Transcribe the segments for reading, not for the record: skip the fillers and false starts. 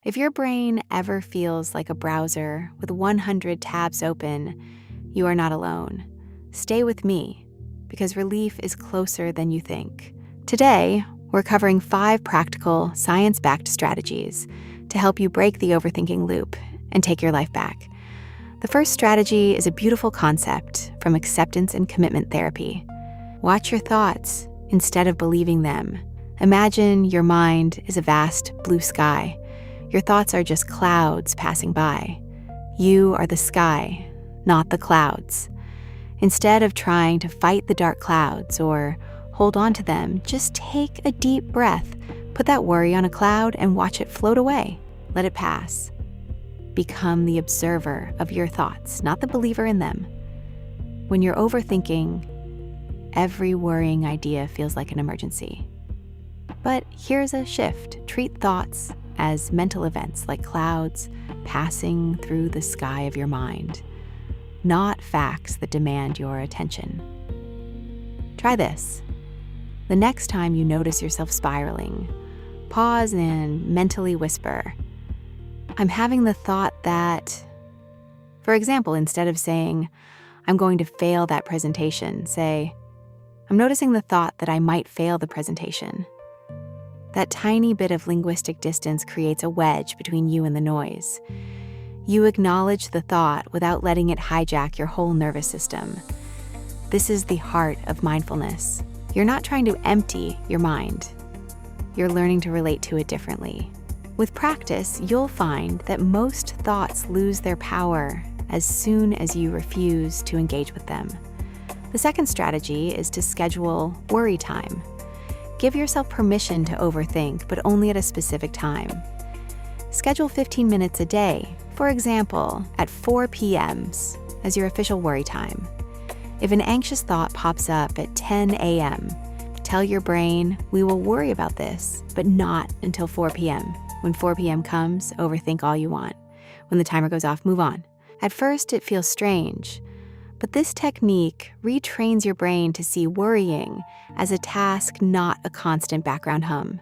If your brain ever feels like a browser with 100 tabs open, you are not alone. Stay with me, because relief is closer than you think. Today, we're covering 5 practical, science-backed strategies to help you break the overthinking loop and take your life back. The first strategy is a beautiful concept from acceptance and commitment therapy. Watch your thoughts instead of believing them. Imagine your mind is a vast blue sky. Your thoughts are just clouds passing by. You are the sky, not the clouds. Instead of trying to fight the dark clouds or hold on to them, just take a deep breath, put that worry on a cloud and watch it float away. Let it pass. Become the observer of your thoughts, not the believer in them. When you're overthinking, every worrying idea feels like an emergency. But here's a shift. Treat thoughts as mental events like clouds passing through the sky of your mind, not facts that demand your attention. Try this. The next time you notice yourself spiraling, pause and mentally whisper, I'm having the thought that, for example, instead of saying, I'm going to fail that presentation, say, I'm noticing the thought that I might fail the presentation. That tiny bit of linguistic distance creates a wedge between you and the noise. You acknowledge the thought without letting it hijack your whole nervous system. This is the heart of mindfulness. You're not trying to empty your mind. You're learning to relate to it differently. With practice, you'll find that most thoughts lose their power as soon as you refuse to engage with them. The second strategy is to schedule worry time. Give yourself permission to overthink, but only at a specific time. Schedule 15 minutes a day, for example, at 4 p.m. as your official worry time. If an anxious thought pops up at 10 a.m., tell your brain, we will worry about this, but not until 4 p.m. When 4 p.m. comes, overthink all you want. When the timer goes off, move on. At first, it feels strange, but this technique retrains your brain to see worrying as a task, not a constant background hum.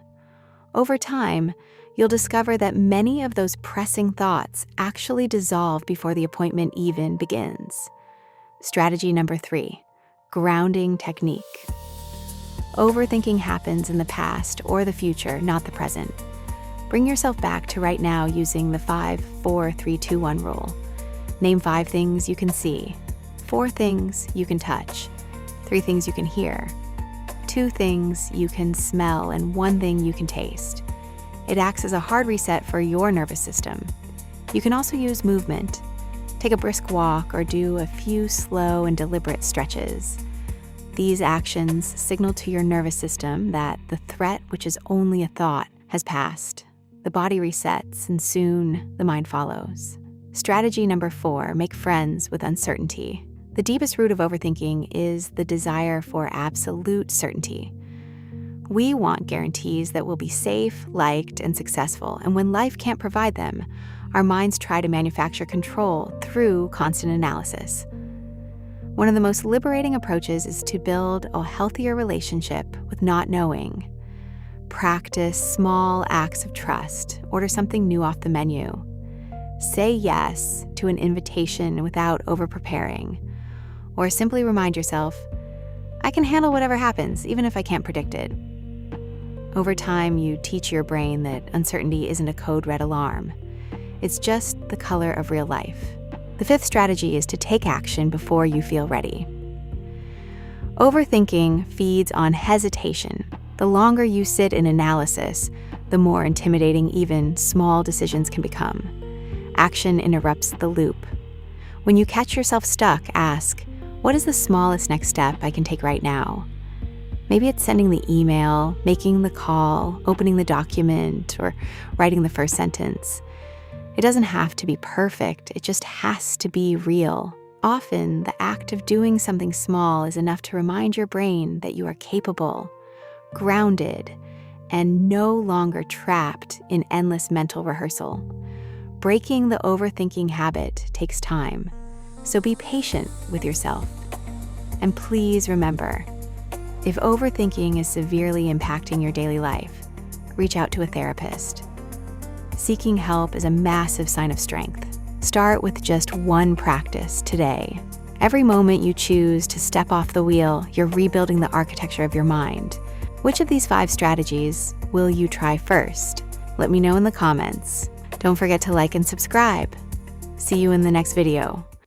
Over time, you'll discover that many of those pressing thoughts actually dissolve before the appointment even begins. Strategy number 3, grounding technique. Overthinking happens in the past or the future, not the present. Bring yourself back to right now using the 5, 4, 3, 2, 1 rule. Name 5 things you can see, 4 things you can touch, 3 things you can hear, 2 things you can smell, and 1 thing you can taste. It acts as a hard reset for your nervous system. You can also use movement. Take a brisk walk or do a few slow and deliberate stretches. These actions signal to your nervous system that the threat, which is only a thought, has passed. The body resets, and soon the mind follows. Strategy number 4, make friends with uncertainty. The deepest root of overthinking is the desire for absolute certainty. We want guarantees that we'll be safe, liked, and successful, and when life can't provide them, our minds try to manufacture control through constant analysis. One of the most liberating approaches is to build a healthier relationship with not knowing. Practice small acts of trust. Order something new off the menu. Say yes to an invitation without over-preparing. Or simply remind yourself, I can handle whatever happens, even if I can't predict it. Over time, you teach your brain that uncertainty isn't a code red alarm. It's just the color of real life. The 5th strategy is to take action before you feel ready. Overthinking feeds on hesitation. The longer you sit in analysis, the more intimidating even small decisions can become. Action interrupts the loop. When you catch yourself stuck, ask, what is the smallest next step I can take right now? Maybe it's sending the email, making the call, opening the document, or writing the first sentence. It doesn't have to be perfect, it just has to be real. Often, the act of doing something small is enough to remind your brain that you are capable, grounded, and no longer trapped in endless mental rehearsal. Breaking the overthinking habit takes time, so be patient with yourself. And please remember, if overthinking is severely impacting your daily life, reach out to a therapist. seeking help is a massive sign of strength. Start with just one practice today. Every moment you choose to step off the wheel, you're rebuilding the architecture of your mind. Which of these 5 strategies will you try first? Let me know in the comments. Don't forget to like and subscribe. See you in the next video.